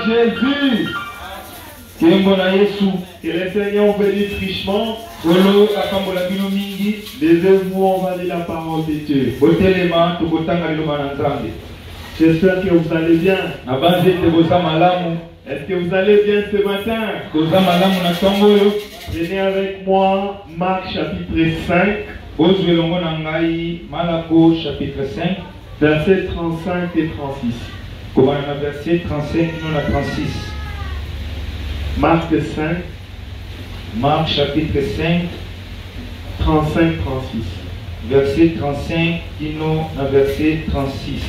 Jésus. Que le Seigneur bénisse richement. Levez-vous, on va lire la parole de Dieu. J'espère que vous allez bien. Est-ce que vous allez bien ce matin? Venez avec moi, Marc chapitre 5. Chapitre 5. Versets 35 et 36. Verset 35 et 36. Marc 5. Marc chapitre 5. 35-36. Verset 35 et verset 36.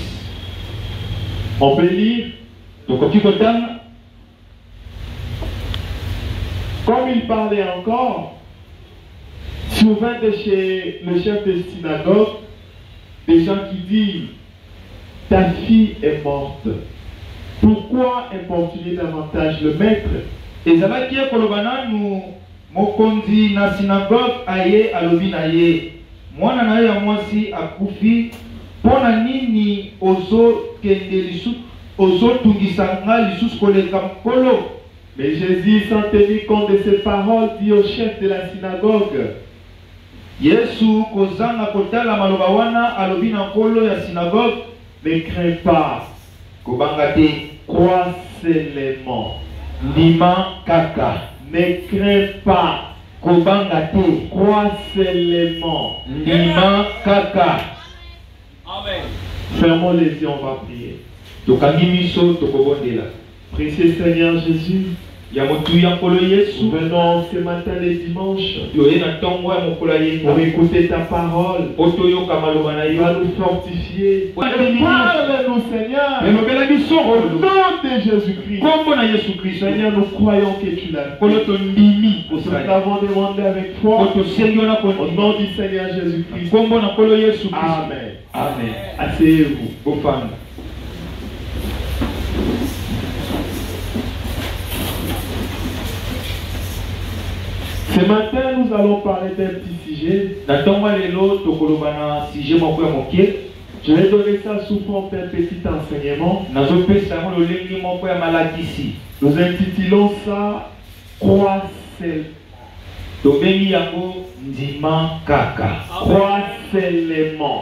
On peut lire. Comme il parlait encore, souvent de chez le chef de synagogue, des gens qui disent: ta fille est morte. Pourquoi importuner davantage le maître? Et Zalaki Kolobana nous mokondi na synagogue aye alobi na ye. Mwana na ya mwasi akufi pona nini ozo kende lisu ozo tungisa nga lisusu koleka mkolo. Mais Jésus, sans tenir compte de ces paroles, dit au chef de la synagogue: Yesu kozanga kotala maloba wana alobi na nkolo ya synagogue: ne crains pas, kobanga te, crois seulement. Ndima kaka. Ne crains pas, kobanga te, crois seulement. Ndima kaka. Amen. Fermons les yeux, on va prier. Tokangi miso tokobondela. Précieux Seigneur Jésus, nous venons ce matin les dimanches pour écouter ta parole. Va nous fortifier. Parle-nous Seigneur. Au nom de Jésus-Christ. Seigneur, nous croyons que tu l'as fait. Nous l'avons demandé avec foi. Au nom du Seigneur Jésus-Christ. Amen. Amen. Asseyez-vous. Ce matin, nous allons parler d'un petit sujet. Je vais donner ça sous forme d'un petit enseignement. Nous intitulons ça Crois seulement. Crois seulement.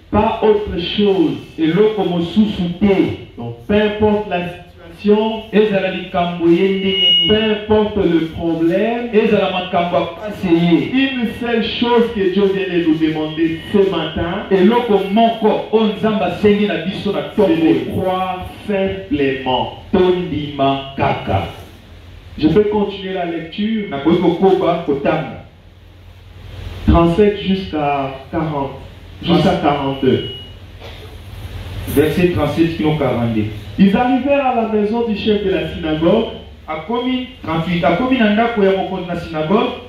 Pas autre chose. Donc, peu importe la situation, peu importe le problème, une seule chose que Dieu vient de nous demander ce matin, c'est de croire simplement. Je peux continuer la lecture. 37 jusqu'à 40. Jusqu'à 42. Verset 37 qui 42. Ils arrivèrent à la maison du chef de la synagogue,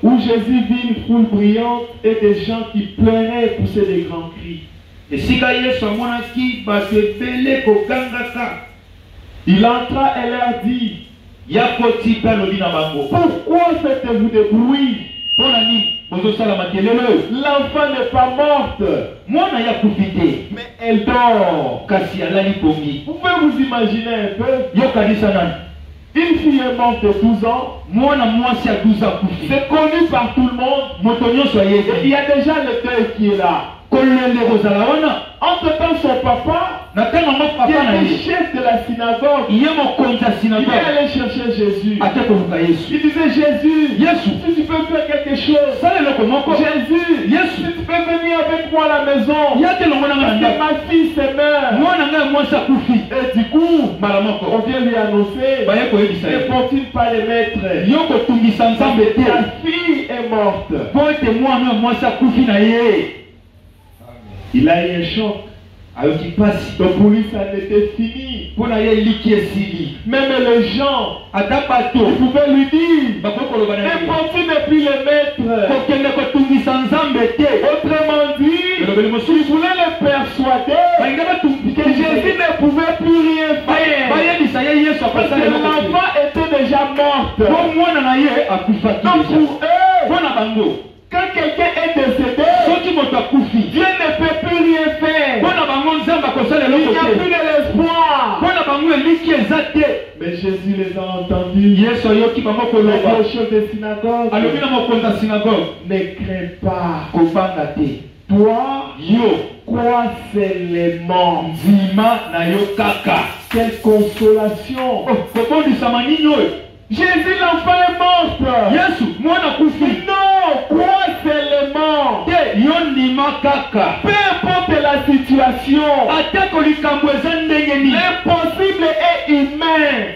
où Jésus vit une foule brillante et des gens qui pleuraient et poussaient des grands cris. Il entra et leur dit: pourquoi faites-vous des bruits? L'enfant n'est pas morte, mais elle dort. Vous pouvez vous imaginer un peu. Une fille est morte de 12 ans. C'est connu par tout le monde. Et il y a déjà le deuil qui est là. Entre-temps, son papa, qui était chef de la synagogue, il est allé chercher Jésus. Il disait: Jésus, si tu peux faire quelque chose. Jésus, si tu peux venir avec moi à la maison, parce que ma fille se meurt. Et du coup, on vient lui annoncer: ne faut-il pas les mettre? Ta fille est morte. Il a eu un choc. Donc pour lui, ça n'était fini. Même les gens, ils pouvaient lui dire: ne faut-il ne plus les mettre? Autrement dit, ils voulaient le persuader que Jésus ne pouvait plus rien faire, parce que l'enfant était déjà morte. akufaki Donc déjà. pour eux, Mpona bango, quand quelqu'un est décédé, soki moto akufi, Dieu ne peut plus rien faire. mpona bango nzambe akosala Il n'y eloko a te. plus de l'espoir. Mpona bango eliki eza te. Mais Jésus les a entendus. Yesu ayoki bango Il a koloba. dit aux chefs de synagogue, Alobi na mokonzi ya synagogue, ne crains pas. kobanga te. Toi, Yo, crois seulement. ndima na yo kaka. Quelle consolation. Kobondisama nini oyo? Jésus, l'enfant est mort. Yesu, mwana kufi. Non, crois seulement. Te, yo ndima kaka. Peu importe la situation, Atako likambo eza ndenge nini. l'impossible est humain.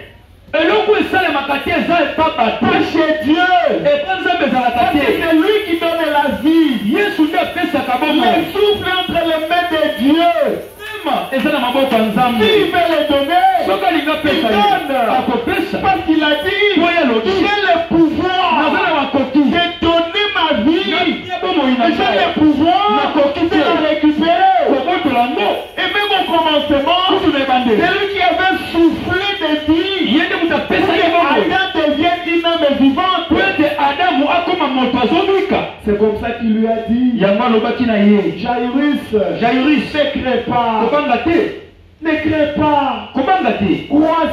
Eloko esalemaka te eza epa bato. Pas chez Dieu. Epa nzambe ezalaka Parce que te. c'est lui qui donne la vie. Yesu nde apesaka Le bomoi. souffle entre les mains de Dieu. Sema eza na maboko ya nzambe. S'il veut le donner, Soki alinga il pesa ye, donne. akopesa. Parce qu'il a dit, Oyo alobi. j'ai le pouvoir Naza na makoki. de donner ma vie. Ya bomoi na J'ai ngai. le pouvoir Nakoki de te. la récupérer. Kobotola ngo. Et même au commencement, Kutu na ebandeli. c'est lui qui avait soufflé de vie. Ye nde moto apesa Pour ye que bomoi. Adam devienne une âme vivante. Po ete Adamu akoma moto azobika. C'est comme ça qu'il lui a dit, Yango alobaki na ye. Jairus, Jairus, ne crains pas. kobanga te. Ne crains pas. Kobanga te. Crois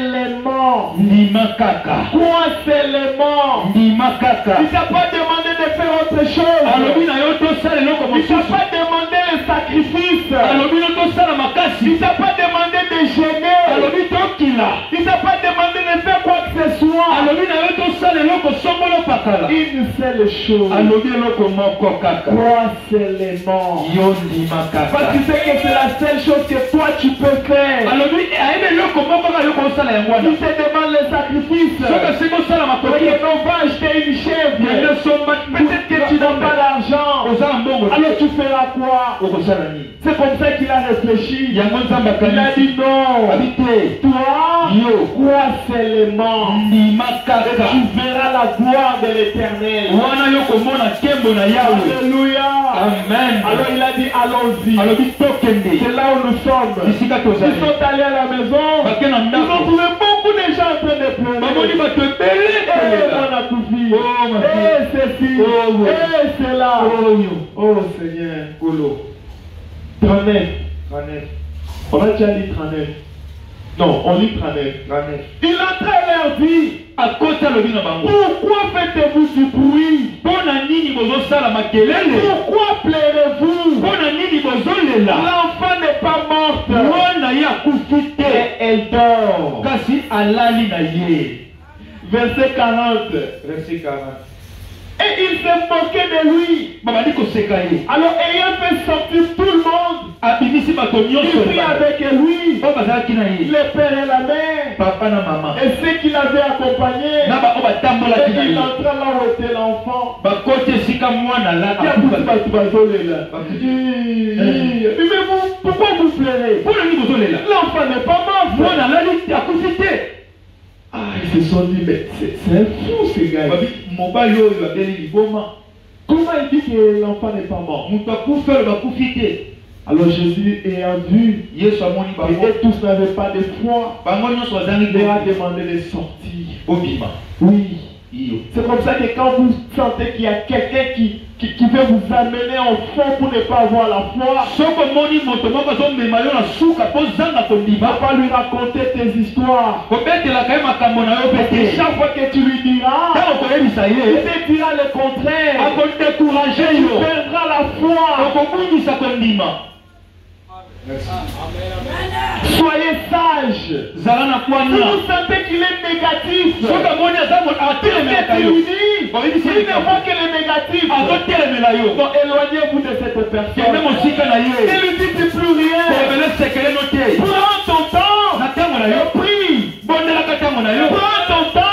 seulement. Ndima kaka. Crois seulement. Ndima kaka. Il t'a pas demandé de faire autre chose. Alobi na yo tosala eloko Il t'a mosusu. pas demandé le sacrifice. Alobi no tosala makasi. Il t'a pas demandé de gêner. Alobi tokila. Il t'a pas demandé de faire quoi que ce soit. Alobi na yo tosala eloko songolo pakala. Une seule chose. Alobi eloko moko kaka. Crois seulement. Yo ndima Parce kaka. que tu sais que c'est la seule chose que toi tu peux faire. Alobi ayebi eloko moko kaka yo kosala yango wana. Il te demande le sacrifice. Soki asengi osala makoki. Ok, on va acheter une chèvre. Yende somba. Peut-être que tu n'as pas d'argent. Ozala mbongo. Alors tu feras quoi? Okosala nini? C'est comme ça qu'il a réfléchi. Yango nzambe Il a akanisi. dit non. Abi te. Toi, Yo. crois seulement. Ndima kaka. Tu verras la gloire de l'Éternel. Wana yo komona nkembo na Yawe. Alléluia. Amen. Alors il a dit allons-y. Alobi tokende. C'est là où nous sommes. Bisika Ils tozali. sont allés à la maison. Bake na Ils ont ndako. trouvé beaucoup de gens en train de Bamoni pleurer. bato ebele Eh, kolela. mon akoufi. Oh, ma fille. Eh, ceci. Oh, oui. Eh, cela. Oh, Seigneur. Kolo. 39. 39. On a déjà dit 39. Non, on lit 39. 39. Il entrait leur dit, Akota alobi na bango. pourquoi faites-vous du bruit? Mpona nini bozosala makelele? Pourquoi pleurez-vous? Mpona nini bozolela? L'enfant n'est pas morte. Mwana ye akufi Et te. elle dort. Kasi alali na ye. Verset 40. Verset 40. Et il se moquait de lui. Babandi koseka ye. Alors ayant fait sortir tout le monde, Abimisi bato il nyonso. prit avec lui Oyo bazalaki na ye. le père et la mère. Papa na mama. Et ceux qui l'avaient accompagné. Na ba oyo batambolaki Et na il ye. entra là où était l'enfant. Bakoti esika mwana Il y a alaka. beaucoup de bazolela. Mais vous, pourquoi vous pleurez? Mpona nini bozolela? L'enfant n'est pas mort. Mwana alali akufi te. Ah, ils se sont dit, mais c'est un fou ce gars. Babi mobali oyo abeli liboma. Comment il dit que l'enfant n'est pas mort? Moto akufi oyo bakufi te. Alors Jésus ayant vu, Yesu amoni et bango. eux tous n'avaient pas de foi, Bango nyonso bazangi il leur a te. demandé de sortir. Obima. Oui. Iyo. C'est comme ça que quand vous sentez qu'il y a quelqu'un qui veut vous amener en fond pour ne pas avoir la foi, Soko moni moto moko azomema yo na suka po zanga il ne va kondima. pas lui raconter tes histoires. Kobetelaka ye makambo na yo Et pete. chaque fois que tu lui diras, Ntango koyebisa il ye, te dira le contraire. akodécourage Tu yo. perdras la foi. Okobungisa kondima. Soyez sages. Zala na Si kwanya. vous sentez qu'il est négatif, Soki amoni aza moto atelemela qu'est-ce que tu lui yo. dis? Bon, il dit, Il ne voit que le négatif. Azotelemela yo. Donc éloignez-vous de cette Kende personne. mosika na Ne ye. lui dites plus rien. Kolobele sekele no te. Prends ton temps. Na ntango na yo. Et prie. Bondelaka ntango na yo. Prends ton temps.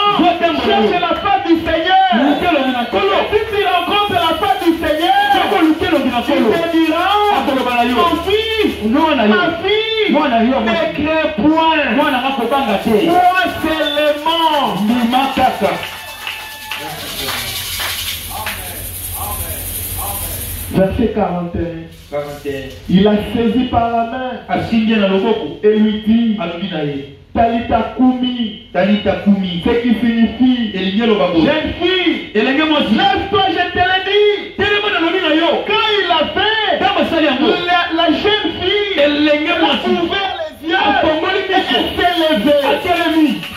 Cherche la face du Seigneur. Lukelongi na Et nkolo. si tu rencontres la face du Seigneur, Soko lukelongi na tu nkolo. te diras, Akoloba na yo. mon fils, Mwana yo. ma fille, Mwana yo. ne crains point. Mwana nga kobanga te. Crois seulement. Ndima kaka. Verset 41. 41. Il a saisi par la main Asimbi na loboko. et lui dit, Alobi na ye. Talita Kumi. Talita Kumi. Ce qui signifie jeune fille. Lève-toi, je te l'ai dit. Quand il l'a fait, la jeune fille a ouvert les yeux et elle s'est levée.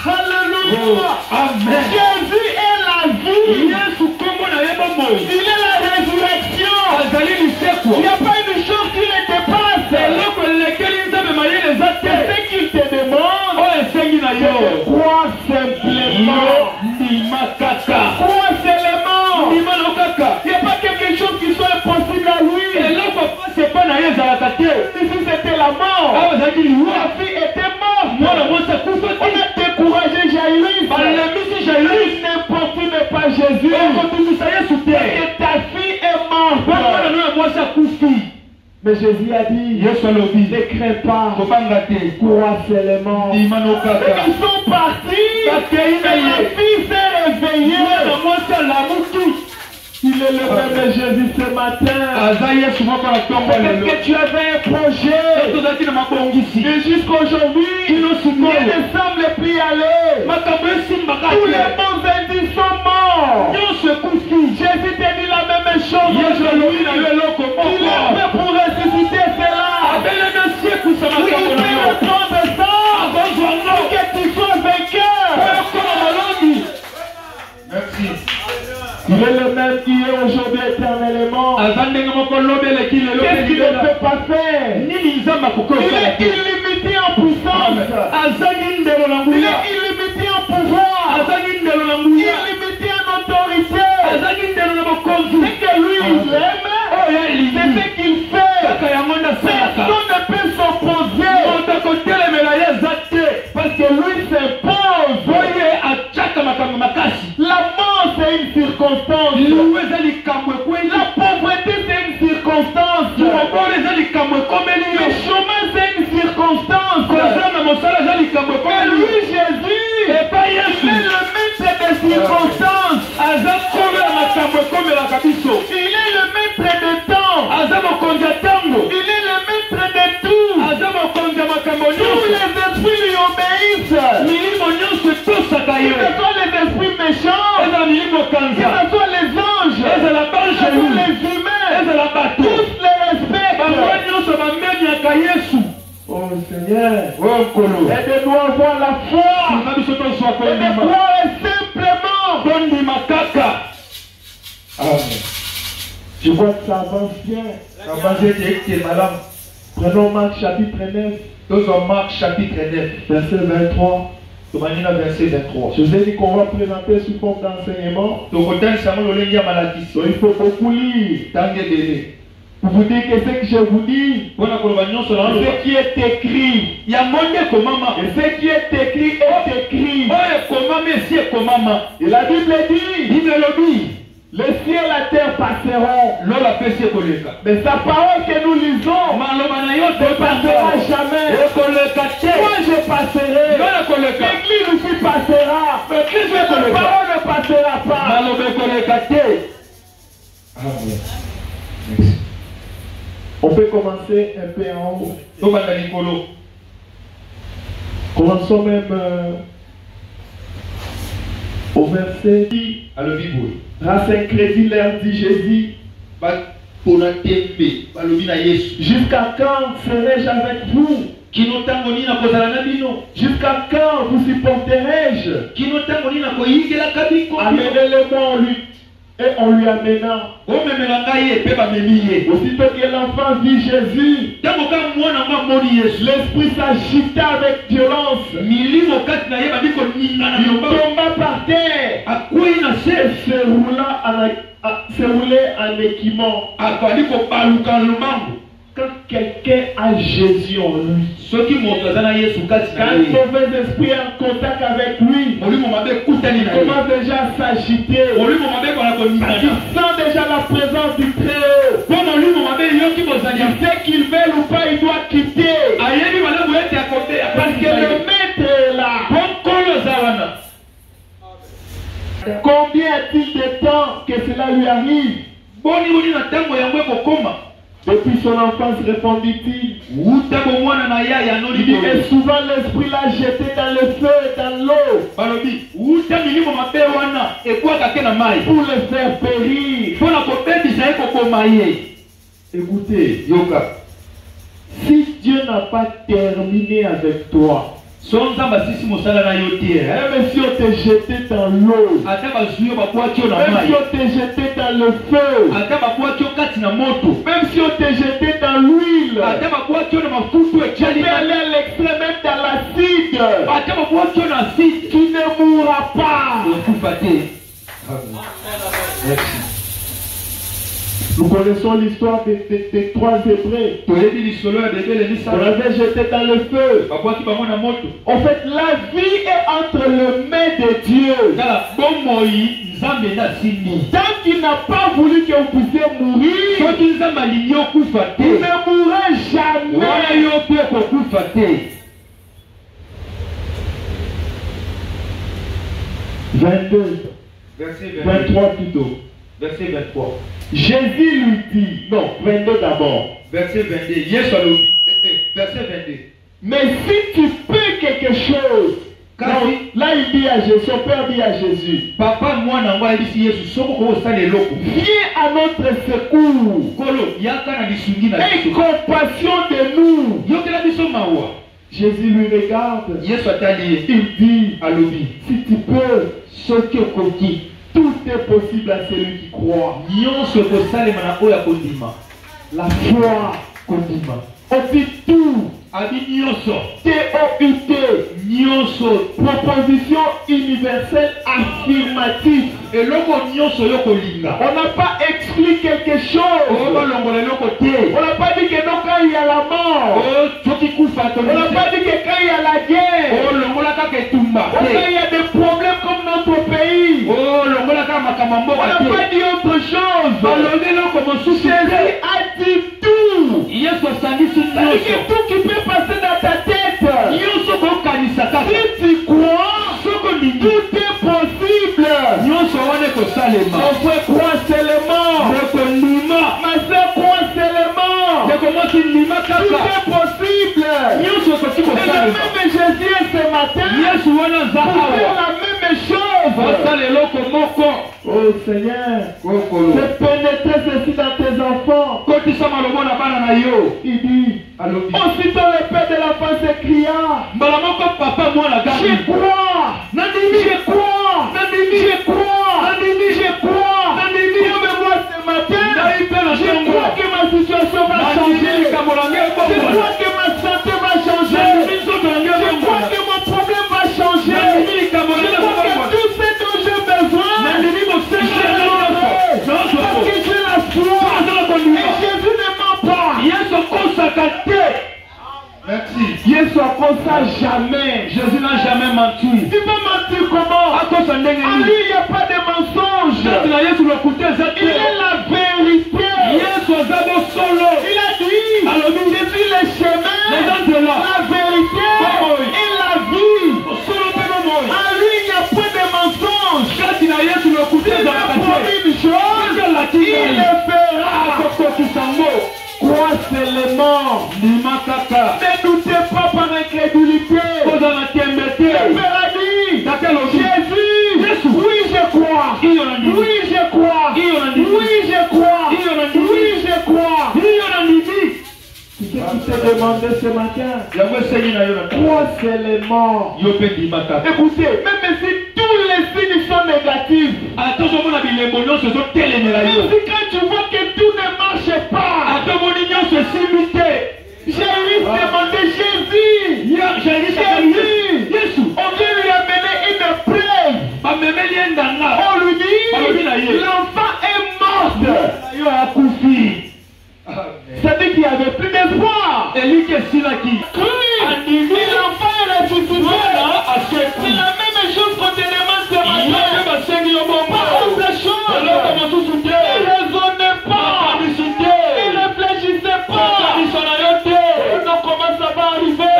Alléluia. Amen. Jésus est la vie. Il est la résurrection. Il n'y a pas une chose qui le dépasse. C'est ce qu'il te demande. Crois simplement. Crois seulement. Il n'y a pas quelque chose qui soit impossible à lui. Si c'était la mort, la fille était morte. On a découragé Jairus. Il n'importune pas Jésus. Et ta fille est morte. Mais Jésus a dit, ne crains pas, crois seulement. Ils sont partis, et la fille s'est réveillée. Il est le même Jésus ce matin. Peut-être que tu avais un projet. Et jusqu'aujourd'hui, il ne semble plus aller. Tous les bons indices sont morts. Jésus t'a dit la même chose aujourd'hui. Il est fait pour ressusciter cela. Oui, il peut reprendre ça. Pour que tu sois vainqueur. Merci. Il est le même hier, aujourd'hui, éternellement. Qu'est-ce qu'il ne peut pas faire? Il est illimité en puissance. Il est illimité en pouvoir. Illimité en autorité. C'est que lui, il aime. C'est ce qu'il fait. Personne ne peut s'opposer. Parce que lui s'impose. La mort, c'est une circonstance. La pauvreté, c'est une circonstance. Le chemin, c'est une circonstance. Mais lui, Jésus, il est le maître des circonstances. Il est le maître des temps. Il est le maître de tout. Tous les esprits lui obéissent. Que ce soit les esprits méchants, que ce soit les anges, que ce soit les humains, tous les respectent. Oh Seigneur, aide-nous à avoir la foi et de croire simplement. Amen. Je vois que ça avance bien. Prenons Marc chapitre 9. Marc chapitre 9. Verset 23. Verset 23. Je vous ai dit qu'on va présenter sous forme d'enseignement. Il faut beaucoup lire. Pour vous dire que ce que je vous dis, ce qui est écrit, et ce qui est écrit est écrit. Et la Bible dit, le ciel et la terre passeront, mais sa parole que nous lisons ne passera jamais. Moi je passerai, l'église aussi passera, mais sa parole ne passera pas. Merci. On peut commencer un peu en haut. Commençons même au verset. Grâce incrédule leur dit Jésus. Jusqu'à quand serai-je avec vous? Jusqu'à quand vous supporterai-je? Amenez-le-moi en lui. Et on lui amena. Aussitôt que l'enfant vit Jésus, l'esprit s'agita avec violence. Il tomba par terre et se roulait en équipement. Quand quelqu'un a Jésus en lui, quand le mauvais esprit est en contact avec lui, il commence déjà à s'agiter. Il sent déjà la présence du Très-Haut. Il sait qu'il veut ou pas, il doit quitter. Parce que le maître est là. Combien a-t-il de temps que cela lui arrive? Depuis son enfance, répondit-il. Il dit, et souvent l'esprit l'a jeté dans le feu et dans l'eau pour le faire périr. Écoutez, si Dieu n'a pas terminé avec toi, même si on te jeté dans l'eau, même si on te jeté dans le feu, même si on te jeté dans l'huile, tu peux aller à l'extrême, même dans l'acide, tu ne mourras pas. Merci. Nous connaissons l'histoire des trois Hébreux. On avait jeté dans le feu. En fait, la vie est entre les mains de Dieu. Tant qu'il n'a pas voulu que vous puissiez mourir, vous ne mourrez jamais. 22. Verset 23 plutôt. Verset 23. Jésus lui dit, non, 22 d'abord. Verset 22. Verset 22. Mais si tu peux quelque chose, là il dit à Jésus, son père dit à Jésus, Papa, moi, viens à notre secours. Aie compassion de nous. Jésus lui regarde. Il dit, si tu peux, ce que tout est possible à celui qui croit. La foi condima. On dit tout. T-O-U-T. Proposition universelle affirmative. On n'a pas exclu quelque chose. On n'a pas dit que non, quand il y a la mort. On n'a pas dit que quand il y a la guerre. Quand il y a des problèmes comme notre pays. On n'a pas dit autre chose. Jésus a dit tout. C'est-à-dire que tout qui peut passer dans ta tête. Si tu crois, tout est possible. Mon frère croit seulement. Ma soeur croit seulement. Tout est possible. Et le même Jésus ce matin pour faire la même chose. Oh Seigneur, fais pénétrer ceci dans tes enfants. Il dit, aussitôt le père de l'enfant s'écria, je crois, je crois, je crois, je crois. Comme moi ce matin, je crois que ma situation va changer. Je crois que ma santé va changer. Je crois que mon problème va changer. Je crois que tout ce dont j'ai besoin, parce que j'ai la foi. Et Jésus ne ment pas. Merci. Jésus a comme ça jamais. Jésus n'a jamais menti. Tu peux mentir comment? En lui, il n'y a pas de mensonge. Il est la vérité. Il a dit, je suis le chemin, la vérité et la vie. En lui, il n'y a pas de mensonge. Il a promis une chose, il le fera. Crois seulement. Ne doutez pas par incrédulité. Le Père a dit, Jésus, oui je crois. Oui je crois. Oui je crois. Oui je crois. C'est ce qui s'est demandé ce matin. Crois seulement. Écoutez, même si tous les signes sont négatifs, même si quand tu vois que tout ne marche pas, j'ai envie de demander Jésus, on vient lui amener une preuve. On lui dit, l'enfant est mort. C'est-à-dire qu'il n'y avait plus d'espoir. Et l'enfant est ressuscité. C'est la même chose qu'on te demande ce matin. Pas autre chose. Ne raisonnez pas. Ne réfléchissez pas. Donc comment ça va arriver?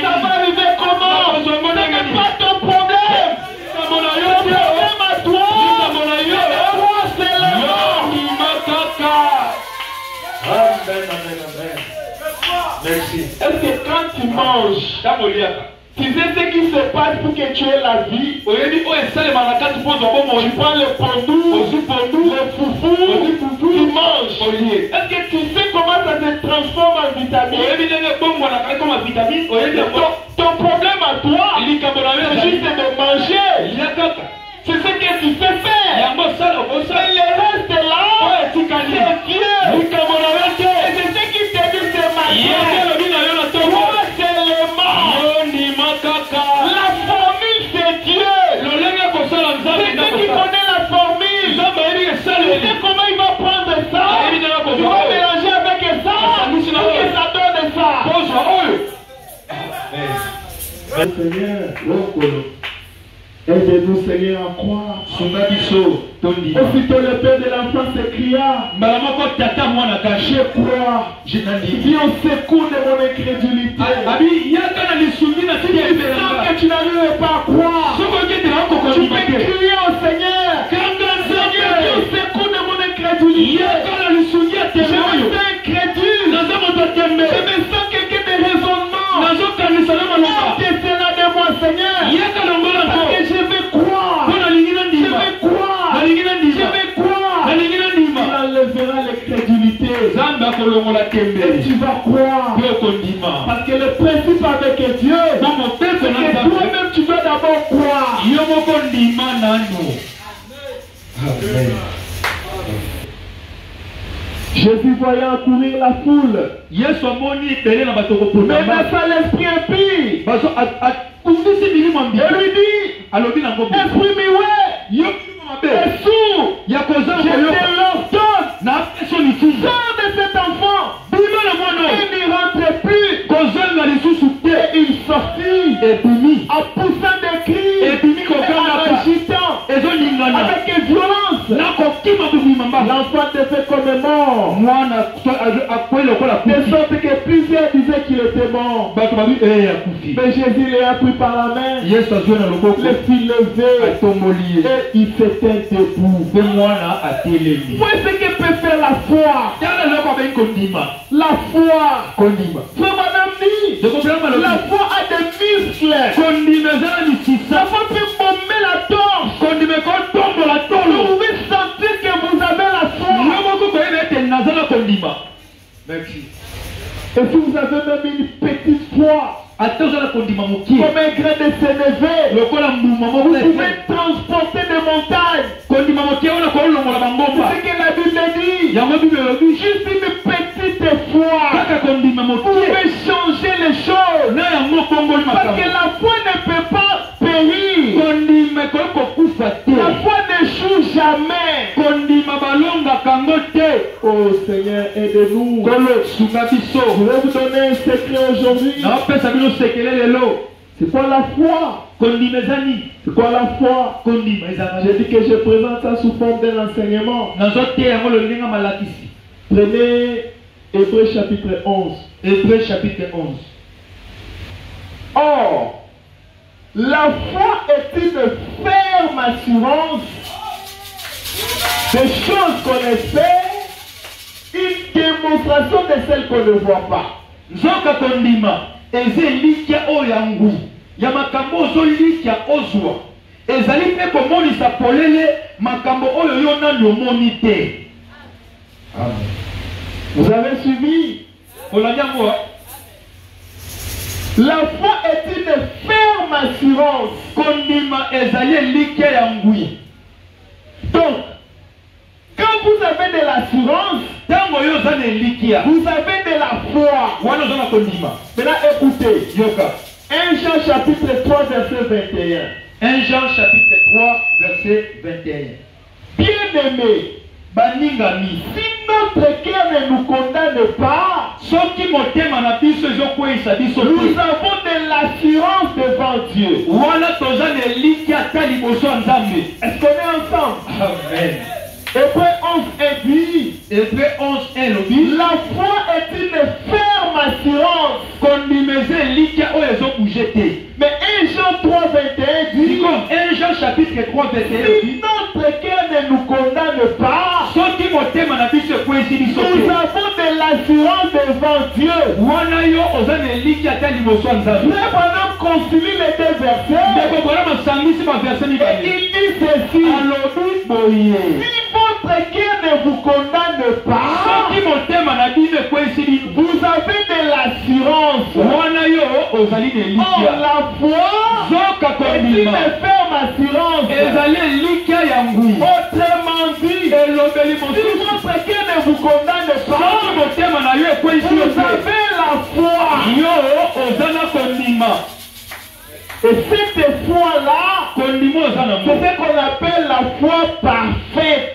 Ça va arriver comment? Ce n'est pas ton problème. Le problème à toi. Merci. Est-ce que quand tu manges, tu sais ce qui se passe pour que tu aies la vie? Tu prends le pondou, le foufou, tu manges. Est-ce que tu sais comment ça se transforme en vitamine? Ton problème à toi, c'est juste de manger. C'est ce que tu sais faire. Mais le reste là, c'est Dieu. Et c'est ce qui te dit ce matin. Toi, c'est le mal. La formule, c'est Dieu. C'est qui connaît la formule. Tu sais comment il va prendre ça. Il va mélanger avec ça. Pour que ça donne ça. Seigneur, aide-nous, Seigneur, à croire. Aussitôt le père de l'enfant s'écria, je crois. Viens au secours de mon incrédulité. Tu sens que tu n'arrives pas à croire. Tu peux crier au Seigneur. Seigneur, viens au secours de mon incrédulité. Je suis incrédule. Je me sens quelqu'un de raisonnement. Ôte-cela de moi, Seigneur. Parce que je vais croire. Je vais croire. Il enlèvera l'incrédulité. Et tu vas croire. Parce que le principe avec Dieu, c'est que toi-même tu dois d'abord croire. Amen. Jésus voyant courir la foule, mais ça l'esprit impie. Et lui dit, esprit mioué, et sourd, je te l'ordonne, sors de cet enfant, et n'y rentre plus. Et il sortit, en poussant des cris, et en agitant, avec violence. L'enfant était fait comme mort. De sorte que plusieurs disaient qu'il était mort. Mais Jésus l'a pris par la main, le fit lever, et il s'était debout. Moi, ce que peut faire la foi. La foi. Frère madame dit, la foi a des muscles. La foi peut bomber la torche. Vous pouvez sentir que vous avez la foi. Merci. Et si vous avez même une petite foi, comme un grain de sénévé, vous pouvez transporter des montagnes. C'est ce que la Bible dit. Juste une petite foi pouvez changer les choses. Parce que la foi ne peut pas périr. La foi n'échoue jamais. Oh Seigneur, aide-nous. Je vais vous donner un secret aujourd'hui. C'est quoi la foi? C'est quoi la foi? J'ai dit que je présente ça sous forme d'un enseignement. Prenez Hébreux chapitre 11. Or, la foi est une ferme assurance des choses qu'on espère, une démonstration de celles qu'on ne voit pas. Vous avez suivi? La foi est une ferme assurance. Donc, quand vous avez de l'assurance, vous avez de la foi. Maintenant écoutez. 1 Jean chapitre 3 verset 21. 1 Jean chapitre 3 verset 21. Bien-aimé, si notre cœur ne nous condamne pas, nous avons de l'assurance devant Dieu. Est-ce qu'on est ensemble? Amen. Hébreux 11 dit, la foi est une ferme assurance. Mais 1 Jean 3 21 dit, 1 Jean chapitre 3 verset 1 si notre cœur ne nous condamne pas, nous avons de l'assurance devant devant Dieu. Frère Branham concilie les deux versets. Et il dit ceci. Si votre cœur ne vous condamne pas, vous avez de l'assurance. Or la foi est une ferme assurance. Autrement dit, si votre cœur ne vous condamne pas, vous avez la foi. Et cette foi-là, c'est ce qu'on appelle la foi parfaite.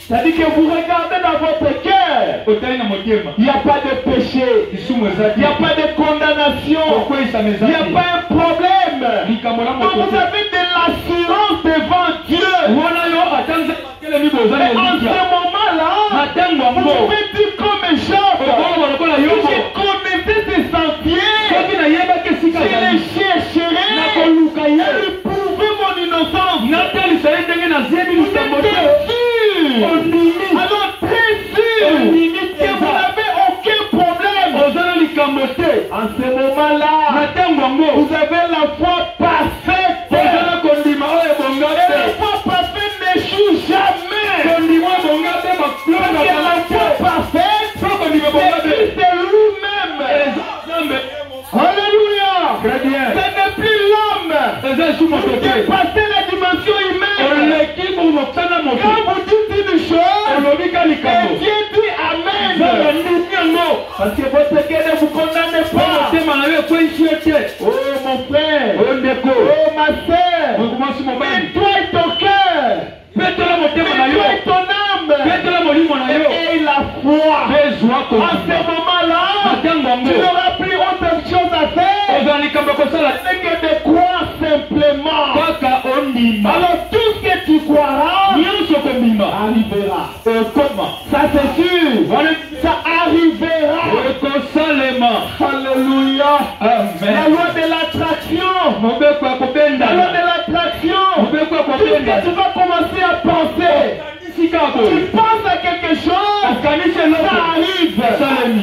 C'est-à-dire que vous regardez dans votre cœur, il n'y a pas de péché, il n'y a pas de condamnation, il n'y a pas un problème. Donc vous avez de l'assurance devant Dieu. Et en ce moment-là, vous pouvez dire comme Job, si je connaissais ces sentiers, je les chercherais et lui prouver mon innocence. Vous êtes alors très sûr que vous n'avez aucun problème. En ce moment-là, vous avez la foi parfaite. Et la foi parfaite n'échoue jamais. Parce que la foi parfaite, c'est lui-même. Alléluia. Ce n'est plus l'homme. Vous dépassez la dimension humaine. Quand vous dites une chose, et Dieu dit Amen. Parce que votre cœur ne vous condamne pas. Oh mon frère, oh ma soeur, mets-toi et ton cœur, mets-toi et ton âme, et la foi. En ce moment-là, tu n'auras plus autre chose à faire que de croire simplement. Alors tout ce que tu croiras arrivera. Ça c'est sûr. Ça arrivera. Alléluia. La loi de l'attraction. La loi de l'attraction. Tout ce que tu vas commencer à penser. Tu penses à quelque chose, ça arrive.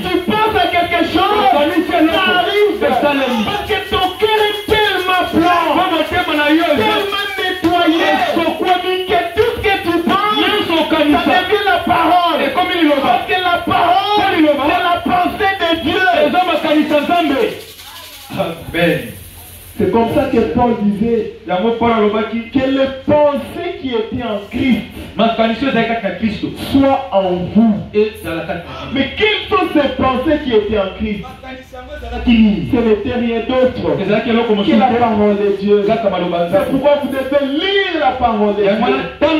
Tu penses à quelque chose, ça arrive. Parce que ton cœur est tellement blanc, tellement nettoyé, que tout ce que tu penses, ça devient la parole. Parce que la parole, c'est la pensée de Dieu. Amen. C'est comme ça que Paul disait que les pensées qui étaient en Christ soient en vous. Mais quelles sont ces pensées qui étaient en Christ? Ce n'était rien d'autre que la parole de Dieu. C'est pourquoi vous devez lire la parole de Dieu. Vous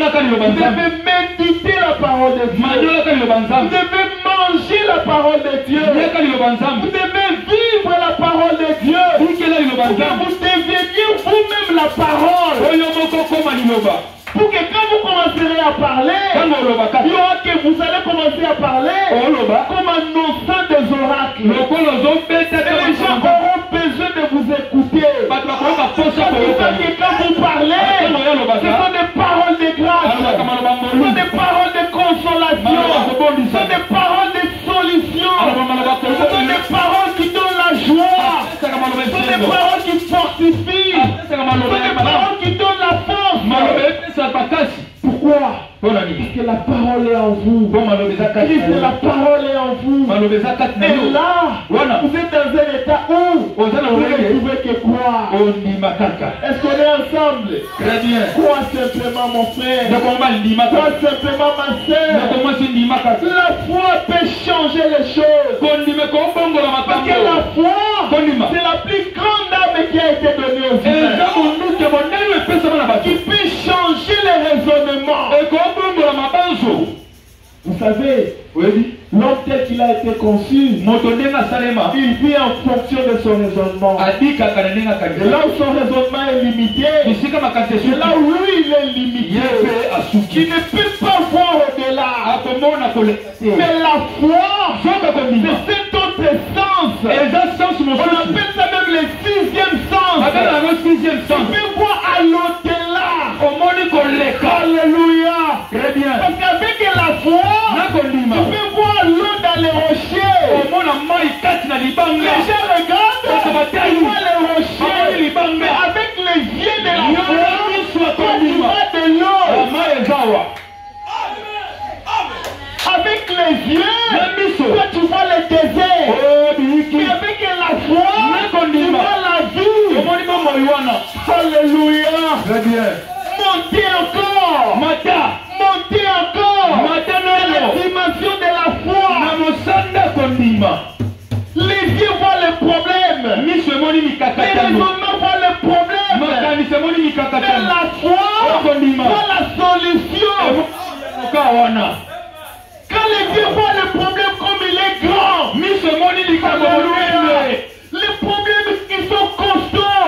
devez méditer la parole de Dieu. Vous devez manger la parole de Dieu. Vous devez vivre la parole de Dieu. Vous deveniez vous-même la parole. Pour que quand vous commencerez à parler, il y aura que vous allez commencer à parler comme annonçant des oracles. Et les gens auront besoin de vous écouter. Parce que quand vous parlez, ce sont des paroles de grâce, ce sont des paroles de consolation, ce sont des paroles de solution, ce sont des paroles qui donnent la joie, ce sont des paroles qui fortifient, ce sont des paroles qui donnent la force. Pourquoi? Parce que la parole est en vous. Christ, la parole est en vous. Et là, vous êtes dans un état où vous ne pouvez que croire. Est-ce qu'on est ensemble? Très bien. Crois simplement mon frère. Crois simplement ma soeur. La foi peut changer les choses. Parce que la foi, c'est la plus grande âme qui a été donnée aux humains. Qui peut changer les raisonnements. Vous savez, l'homme tel qu'il a été conçu, il vit en fonction de son raisonnement. Et là où son raisonnement est limité, c'est là où lui il est limité. Il ne peut pas voir au-delà. Mais la foi, c'est cet autre sens. On appelle ça même le sixième sens. Tu peux voir à l'au-delà. Alléluia. Très bien. Parce qu'avec la foi, tu peux voir Les gens regardent, ils voient les rochers, mais avec les yeux de la foi, quand tu vois de l'eau, avec les yeux, quand tu vois le désert, et avec la foi, tu vois la vie. Alléluia. Très bien. Montez encore. Montez encore. La dimension de la foi. Les yeux voient le problème. Les raisonnements voient le problème. Mais la foi voit la solution. Quand les yeux voient le problème comme il est grand. Les problèmes qui sont costauds.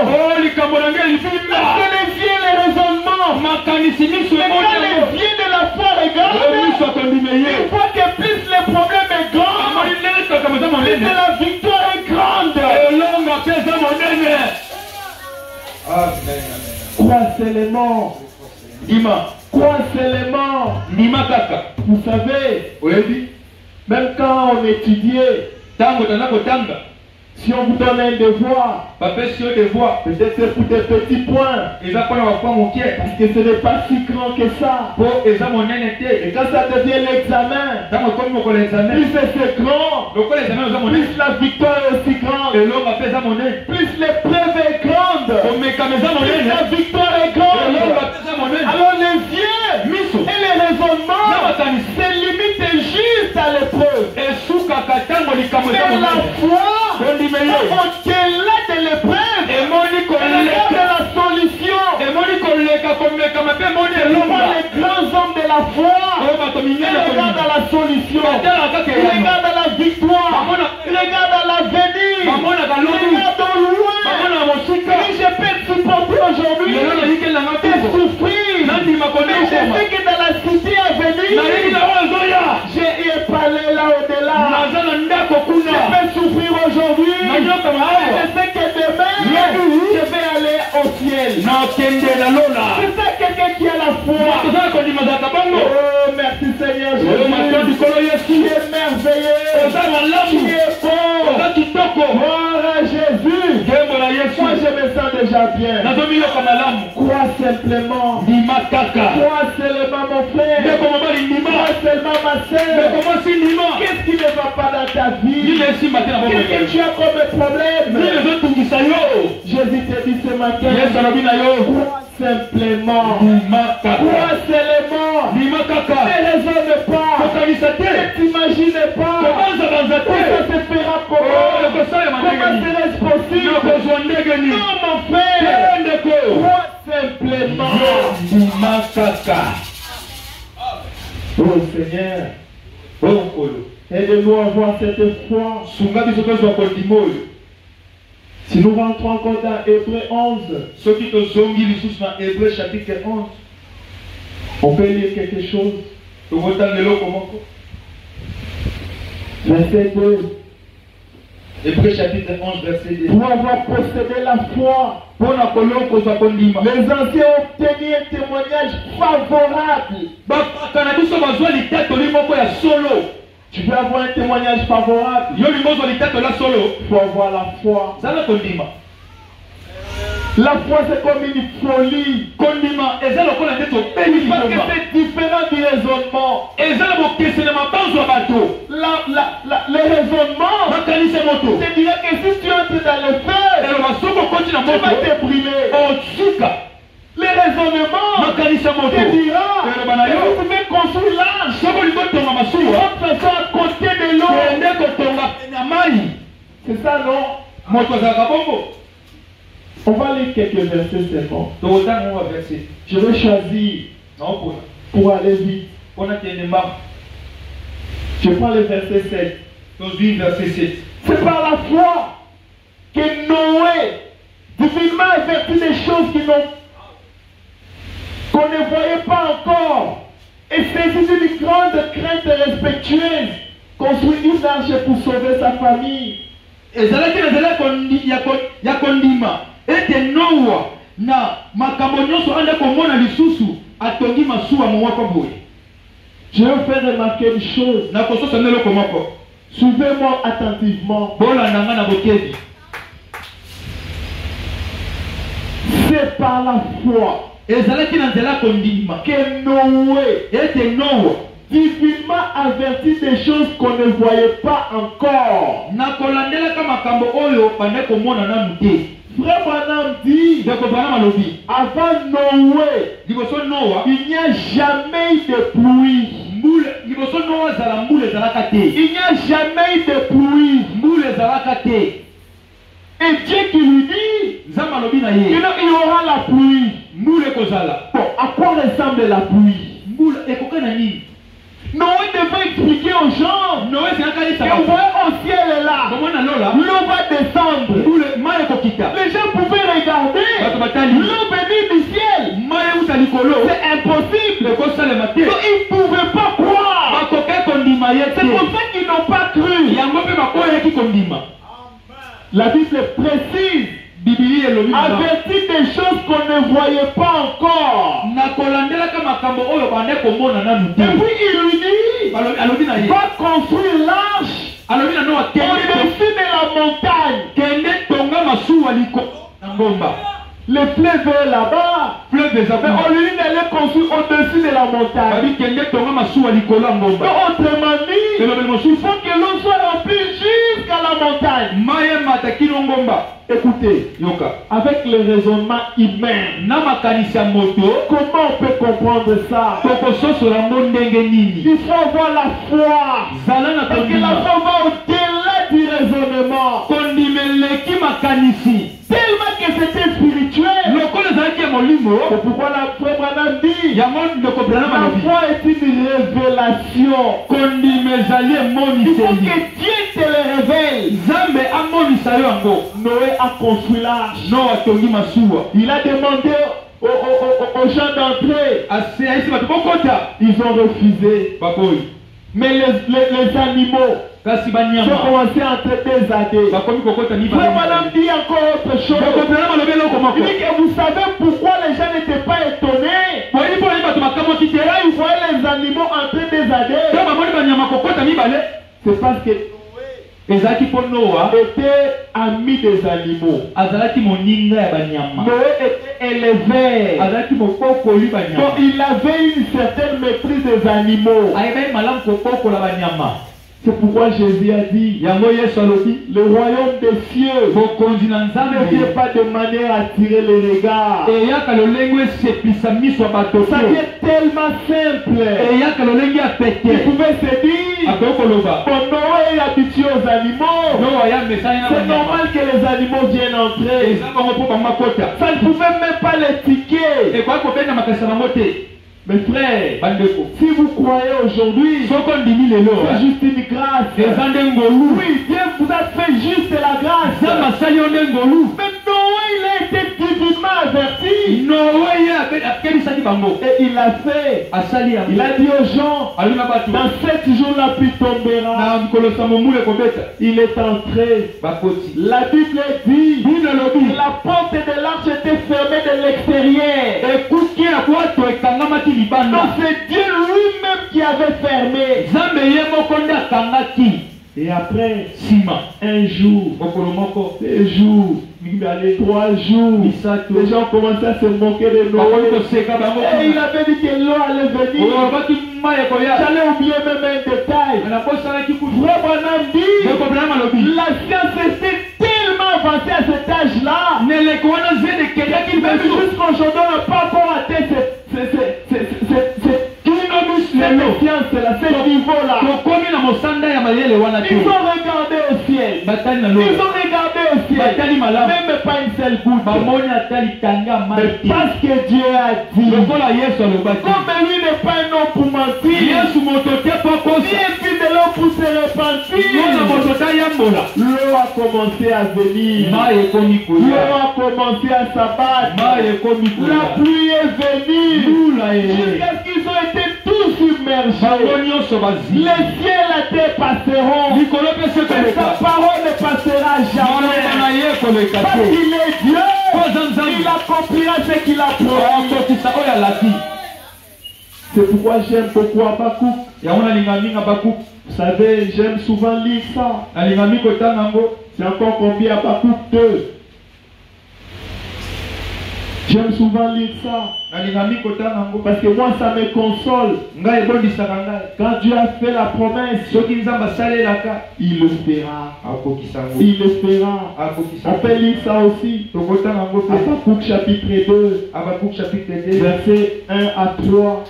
Parce que les yeux et les raisonnements. Mais quand les yeux de la foi regardent, ils voient que plus le problème est grand, plus la victoire est grande. Crois seulement. Crois seulement. Vous savez, même quand on étudiait, si on vous donne un devoir, peut-être c'est pour des petits points, parce que ce n'est pas si grand que ça. Et quand ça devient l'examen, plus c'est grand, plus la victoire est aussi grande, plus l'épreuve est grande, plus la victoire est grande. Alors les yeux et les raisonnements se limitent juste à l'épreuve. Mais la foi, au-delà de l'épreuve, regarde la solution. Regarde les grands hommes de la foi. Regarde la solution. Regarde la victoire. Regarde l'avenir. Regarde au loin. Si je peux supporter aujourd'hui, de souffrir, mais je sais que dans la cité à venir, j'ai parlé là au-delà. Je peux souffrir aujourd'hui, mais je sais que demain, je vais aller au ciel. C'est ça quelqu'un qui a la foi. Oh, merci Seigneur Jésus. Tu es merveilleux. Tu es bon. Gloire à Jésus. Moi je me sens déjà bien. Crois simplement. Crois seulement mon frère. Crois seulement ma soeur. Qu'est-ce qui ne va pas dans ta vie? Qu'est-ce que tu as comme problème? Jésus te dit ce matin. Crois simplement. Crois seulement. Ne raisonne pas. Ne t'imagine pas. Ça se fera comment? Comment serait-ce possible? Non mon frère. Crois simplement. Oh Seigneur, aide-nous à avoir cette foi. Si nous rentrons encore dans Hébreux 11, on peut lire quelque chose. Verset 2. Hébreux chapitre 11, verset 2. Pour avoir possédé la foi, les anciens ont obtenu un témoignage favorable. Tu veux avoir un témoignage favorable, il faut avoir la foi. La foi c'est comme une folie. Parce que c'est différent du raisonnement. Le raisonnement, c'est dire que si tu entres dans le feu, tu vas te brûler. Le raisonnement te dira que vous pouvez construire l'arche. Tu vas passer à côté de l'eau. C'est ça non? On va lire quelques versets seulement. Je vais choisir pour aller vite. Je prends le verset 7. C'est par la foi que Noé, divinement averti des choses qu'on ne voyait pas encore, et saisi d'une grande crainte respectueuse, construit une arche pour sauver sa famille. Je vais faire remarquer une chose. Suivez-moi attentivement. C'est par la foi que Noé était divinement averti des choses qu'on ne voyait pas encore. Frère Branham dit, avant Noé, il n'y a jamais eu de pluie. Il n'y a jamais eu de pluie. Et Dieu qui lui dit, il y aura la pluie. Bon, à quoi ressemble la pluie? Noé devait expliquer aux gens que vous voyez au ciel là, l'eau va descendre. Les gens pouvaient regarder l'eau venir du ciel. C'est impossible. Donc ils ne pouvaient pas croire. C'est pour ça qu'ils n'ont pas cru. La Bible précise, avertit des choses qu'on ne voyait pas encore. Et puis il lui dit, va construire l'arche au-dessus de la montagne. Le fleuve est là-bas. Mais on lui dit d'aller construire au-dessus de la montagne. Donc, autrement dit, il faut que l'eau soit remplie jusqu'à la montagne. Écoutez, avec le raisonnement humain, comment on peut comprendre ça? Il faut avoir la foi. Parce que la foi va au-delà du raisonnement. Tellement que c'était spirituel. C'est pourquoi la foi Branham dit, la foi est une révélation. Il faut que Dieu te le révèle. Noé a construit l'arche. Il a demandé aux gens d'entrer. Ils ont refusé. Mais les animaux ont commencé à entrer des adés. Frère Madame dit encore autre chose. Il dit que vous savez pourquoi les gens n'étaient pas étonnés. Ils voyaient les animaux entrer des adés. C'est parce que Noé était ami des animaux. Noé était élevé. Donc il avait une certaine maîtrise des animaux. C'est pourquoi Jésus a dit, le royaume des cieux ne vient pas de manière à attirer les regards. Ça vient tellement simple. Il pouvait se dire, Noé est habitué aux animaux. C'est normal que les animaux viennent entrer. Ça ne pouvait même pas les tiquer. Mes frères, si vous croyez aujourd'hui, c'est juste une grâce. Oui, Dieu vous a fait juste la grâce. Mais Noé, il a été divinement averti. Et il l'a fait. Il a dit aux gens, dans 7 jours la pluie tombera. Il est entré. La Bible dit que la porte de l'arche était fermée de l'extérieur. Donc c'est Dieu lui-même qui avait fermé. Et après, un jour, 2 jours, 3 jours, les gens commençaient à se moquer de Noé. Et il avait dit que l'eau allait venir. J'allais oublier même un détail. Frère Branham dit, la science était tellement avancée à cet âge-là, même jusqu'aujourd'hui on n'a pas encore atteint cette ce niveau-là. Ils ont regardé au ciel. Ils ont regardé au ciel. Même pas une seule goutte. Mais parce que Dieu a dit, comme lui n'est pas un homme pour mentir, ni un fils de l'homme pour se repentir, l'eau a commencé à venir. L'eau a commencé à s'abattre. La pluie est venue. Jusqu'à ce qu'ils ont été tous submergés. Les cieux et la terre passeront. Mais sa parole ne passera jamais. Parce qu'il est Dieu. Il accomplira ce qu'il a promis. C'est pourquoi j'aime beaucoup Habakkuk. Vous savez, j'aime souvent lire ça. C'est encore combien Habakkuk 2. J'aime souvent lire ça. Parce que moi, ça me console. Quand Dieu a fait la promesse, il le fera. Il le fera. On peut lire ça aussi. Habakkuk chapitre 2. Versets 1 à 3.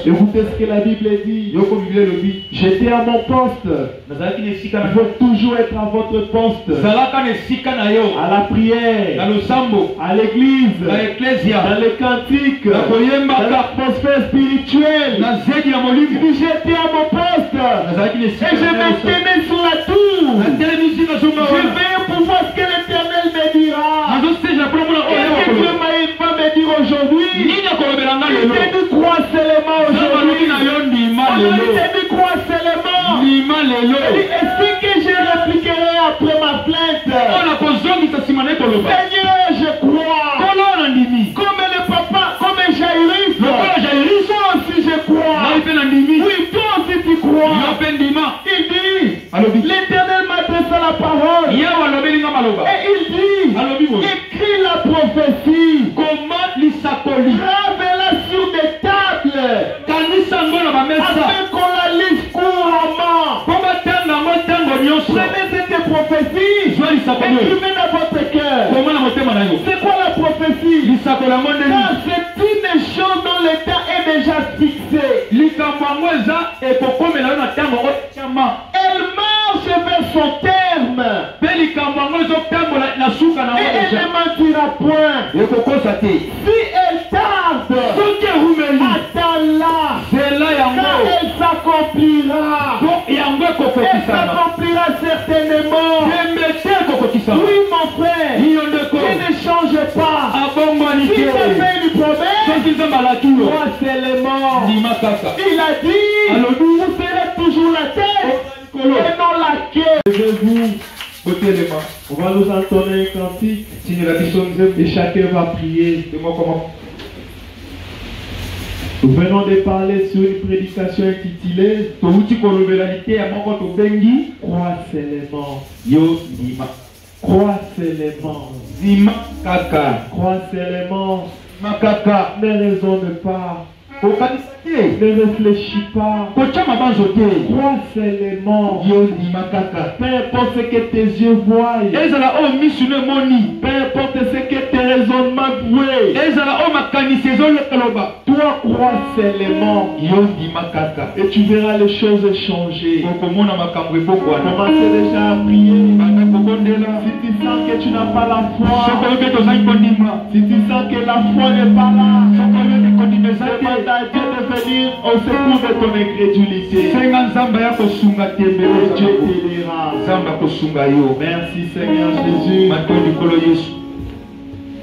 Écoutez ce que la Bible dit. J'étais à mon poste. Il faut toujours être à votre poste. À la prière. À l'église. Dans les cantiques, dans l'atmosphère spirituelle. J'étais à mon poste et je me tenais sur la tour. Je veillais pour voir ce que l'Éternel me dira. Et que Dieu va me dire aujourd'hui. Il t'a dit crois seulement aujourd'hui. Il t'a dit crois seulement. Et ce que je répliquerai après ma plainte. Seigneur, je crois. Comme le papa, comme Jairus. Toi aussi je crois. Oui, toi aussi tu crois. Il dit, l'Éternel m'a adressé la parole. Et il dit, écris la prophétie. Grave-la sur des tables. Afin qu'on la lise couramment. Prenez cette prophétie. Écrivez dans votre cœur. C'est quoi la prophétie? Car c'est une chose dont le temps est déjà fixé. Elle marche vers son terme. Et elle ne mentira point. Si elle tarde, attends-la. Car elle s'accomplira. Elle s'accomplira certainement. Oui, mon frère, ne change pas. Si tu fais une promesse, crois seulement. Il a dit, vous serez toujours la tête et non la queue. On va nous entonner un cantique et chacun va prier. Nous venons de parler sur une prédication intitulée Crois seulement. Crois seulement. Crois seulement. Ne raisonne pas. Ne réfléchis pas. Crois seulement. Peu importe ce que tes yeux voient. Peu importe ce que tes raisonnements voient. Toi crois seulement. Et tu verras les choses changer. Commencez déjà à prier. Si tu sens que tu n'as pas la foi. Si tu sens que la foi n'est pas là. Demande à Dieu de venir au secours de ton incrédulité. Et Dieu t'aidera. Merci Seigneur Jésus.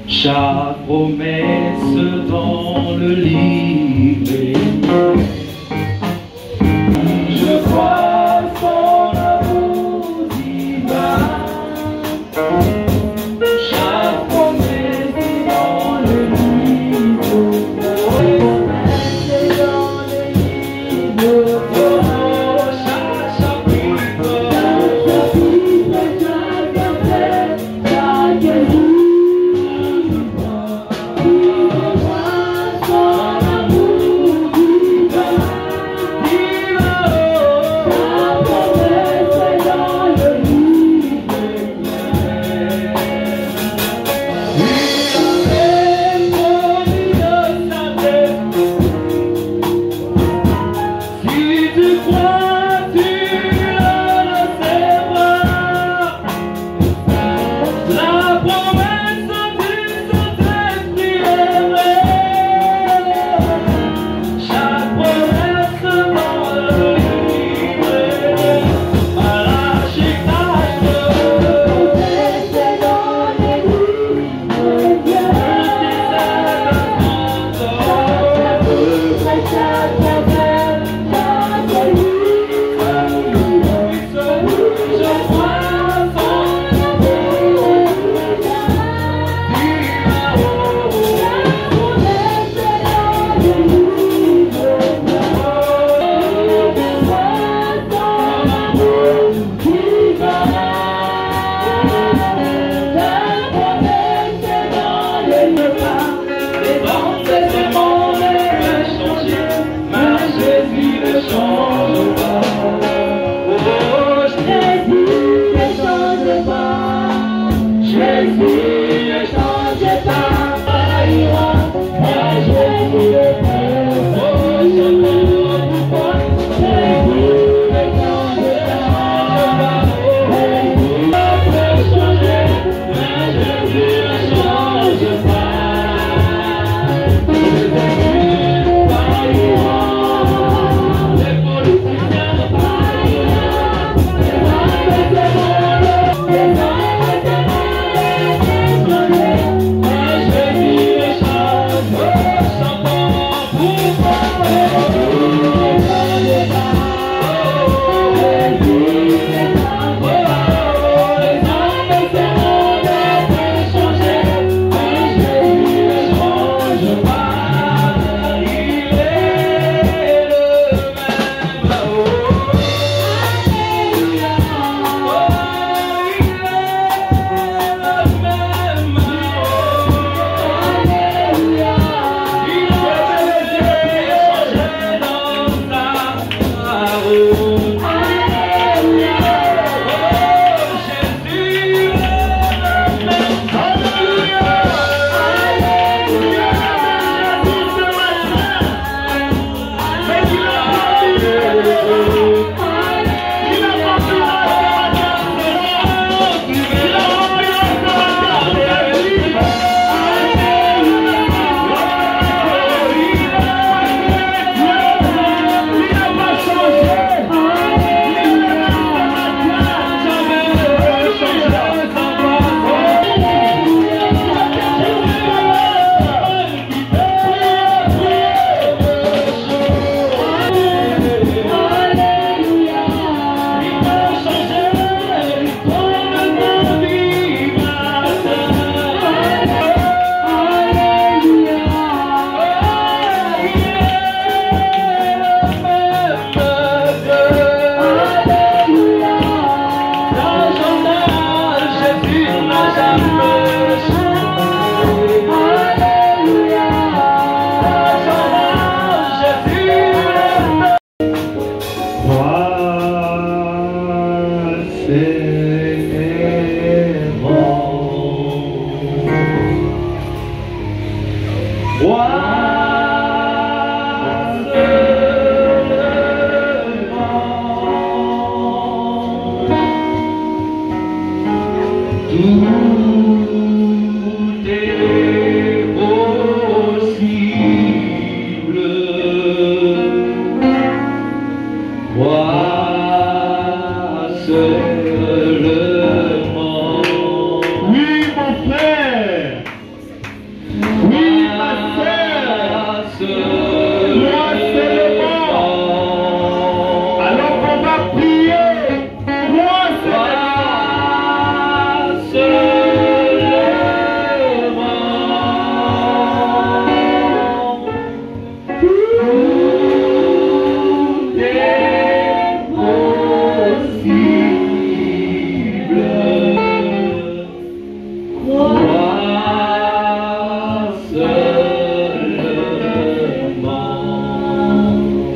Chaque promesse dans le livre, je crois son amour divin. Chaque promesse dans le livre,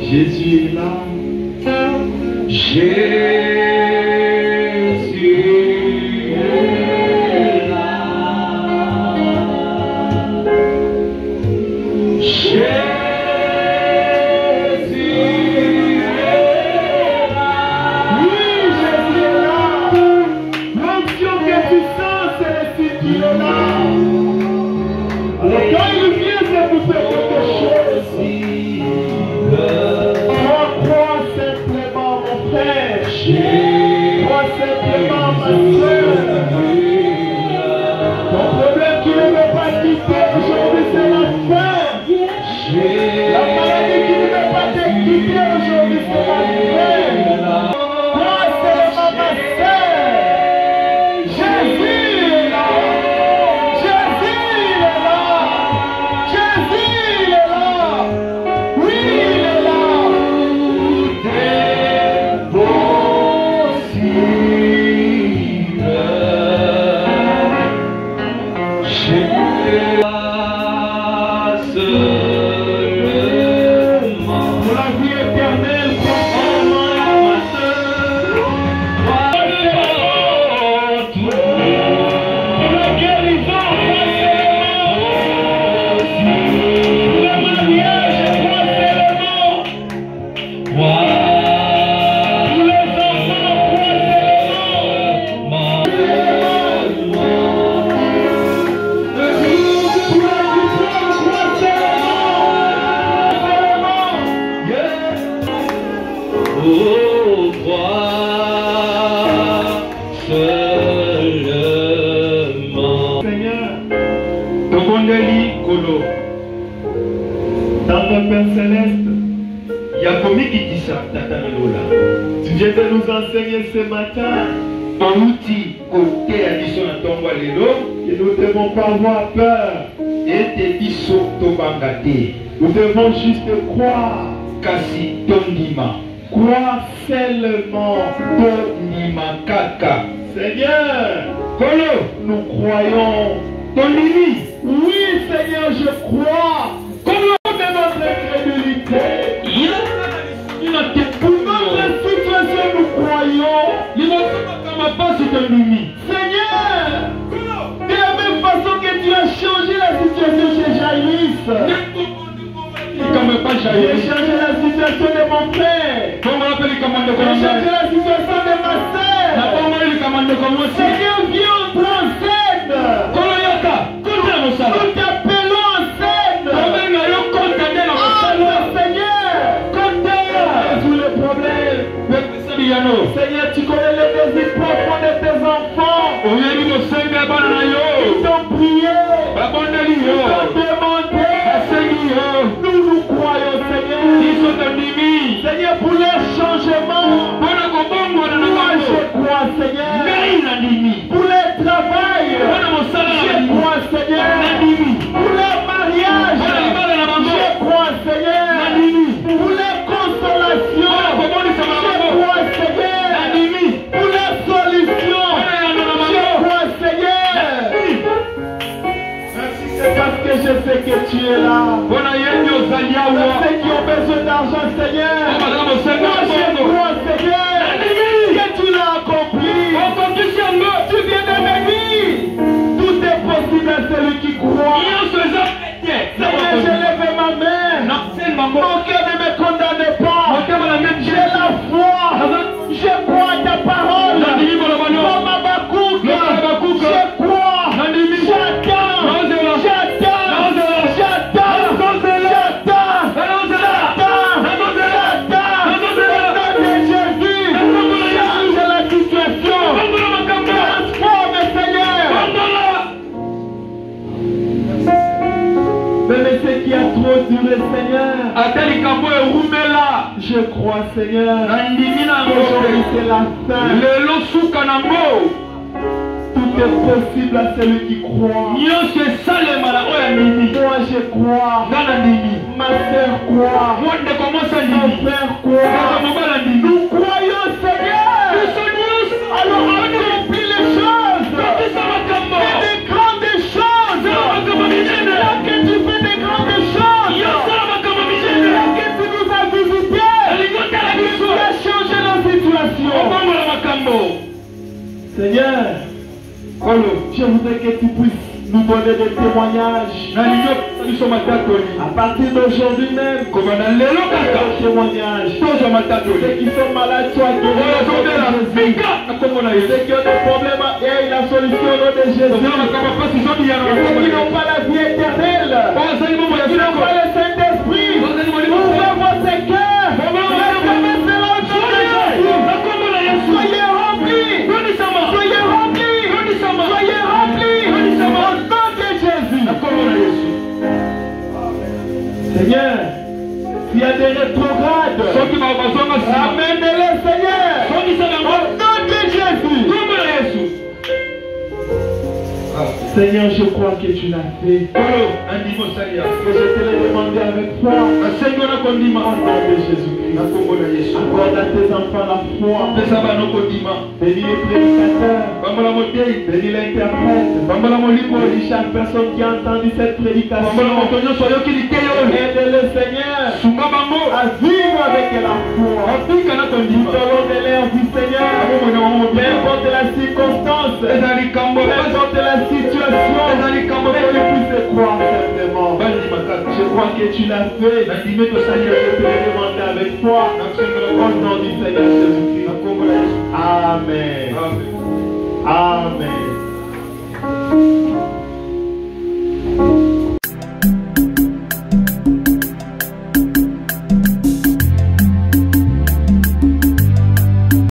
Jésus est là. Jésus est là. Jésus est là. Oui, Jésus est là. L'onction qui est puissante, c'est l'Esprit qui est là. Alors quand il vient, c'est pour faire quelque chose. Crois simplement mon frère. Crois simplement ma soeur. Ton problème qui ne veut pas quitter aujourd'hui, c'est la faim. La maladie qui ne veut pas te quitter aujourd'hui, c'est la faim. Crois seulement ma soeur. Jésus est là. Jésus est là. Jésus est là. Oui, il est là. Jésus Père Céleste. Tu viens de nous enseigner ce matin que nous ne devons pas avoir peur. Nous devons juste croire. Croire seulement. Seigneur, nous croyons. Oui, Seigneur, je crois. Comme de notre incrédulité. Pour notre situation, nous croyons. Seigneur, de la même façon que tu as changé la situation chez Jaïris, j'ai changé la situation de mon père. J'ai changé la situation de ma sœur. Seigneur, viens en scène. Nous t'appelons en scène. Seigneur, résous les problèmes. Seigneur, tu connais les désirs profonds de tes enfants. Ils t'ont prié. Ils t'ont demandé. Nous nous croyons, Seigneur. Seigneur, pour leur changement. Moi, je crois, Seigneur. Pour leur travail. Je crois, Seigneur. Pour leur mariage. Je crois, Seigneur. Pour leur consolation. Je crois, Seigneur. Pour leur solution. Je crois, Seigneur. C'est parce que je sais que tu es là. Ceux qui ont besoin d'argent, Seigneur. Moi, je crois, Seigneur, que tu l'as accompli. Tu viens de me dire. Tout est possible à celui qui croit. Seigneur, je lève ma main. Mon cœur ne me condamne pas. J'ai la foi. Je crois à ta parole. Comme Habakkuk. Je crois. J'attends. Mais ce qui a trop duré, Seigneur, je crois, Seigneur, aujourd'hui c'est la fin. Tout est possible à celui qui croit. Moi je crois. Ma soeur croit. Mon frère croit. Nous croyons, Seigneur. Alors accomplis les choses. Fais des grandes choses. Là que tu fais des grandes choses. Là que tu nous as visités. Tu as changé la situation. Seigneur, je voudrais que tu puisses nous donner des témoignages. À partir d'aujourd'hui même, des témoignages. Ceux qui sont malades soient guéris. Ceux qui ont des problèmes aient la solution au nom de Jésus. Ceux qui n'ont pas la vie éternelle, ceux qui n'ont pas le Saint-Esprit, ouvrez votre cœur. Soyez remplis. Soyez remplis. Soyez remplis. Au nom de Jésus. Seigneur, s'il y a des rétrogrades, amène-les, Seigneur. Au nom de Jésus. Seigneur, je crois que tu l'as fait. Que je te l'ai demandé avec foi. Au nom de Jésus-Christ. Accorde à tes enfants la foi. Bénis les prédicateurs. Bénis l'interprète. Bénis chaque personne qui a entendu cette prédication. Aide-le, Seigneur, à vivre avec la foi. Tout au long de leur vie, Seigneur. Peu importe la circonstance. Peu importe la situation. Mais tu puisses croire simplement. Je crois que tu l'as fait. Je te l'ai demandé avec foi. Au nom du Seigneur Jésus-Christ. Amen. Amen.